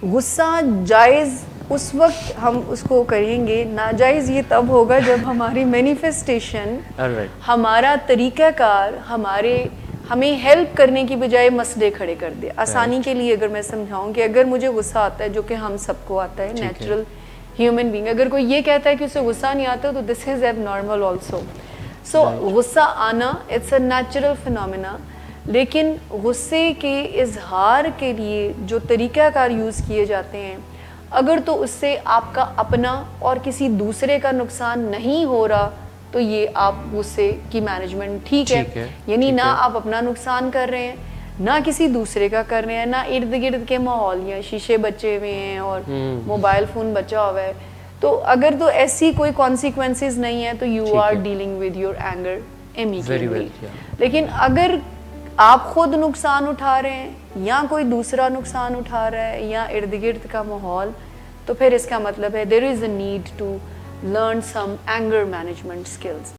غصہ جائز اس وقت ہم اس کو کریں گے، ناجائز یہ تب ہوگا جب ہماری مینیفیسٹیشن، ہمارا طریقہ کار ہمیں ہیلپ کرنے کی بجائے مسئلے کھڑے کر دے. آسانی کے لیے اگر میں سمجھاؤں کہ اگر مجھے غصہ آتا ہے، جو کہ ہم سب کو آتا ہے، نیچرل ہیومن بینگ، اگر کوئی یہ کہتا ہے کہ اسے غصہ نہیں آتا تو دس از ایب نارمل آلسو. سو غصہ آنا اٹس اے نیچرل فینومینا. لیکن غصے کے اظہار کے لیے جو طریقہ کار یوز کیے جاتے ہیں، اگر تو اس سے آپ کا اپنا اور کسی دوسرے کا نقصان نہیں ہو رہا تو یہ آپ غصے کی مینجمنٹ ٹھیک ہے. یعنی نہ آپ اپنا نقصان کر رہے ہیں، نہ کسی دوسرے کا کر رہے ہیں، نہ ارد گرد کے ماحول یا شیشے بچے ہوئے ہیں اور موبائل فون بچا ہوا ہے. تو اگر تو ایسی کوئی کانسیکوینسز نہیں ہے تو you are dealing with your anger immediately. لیکن اگر آپ خود نقصان اٹھا رہے ہیں یا کوئی دوسرا نقصان اٹھا رہا ہے یا ارد گرد کا ماحول، تو پھر اس کا مطلب ہے there is a need to learn some anger management skills.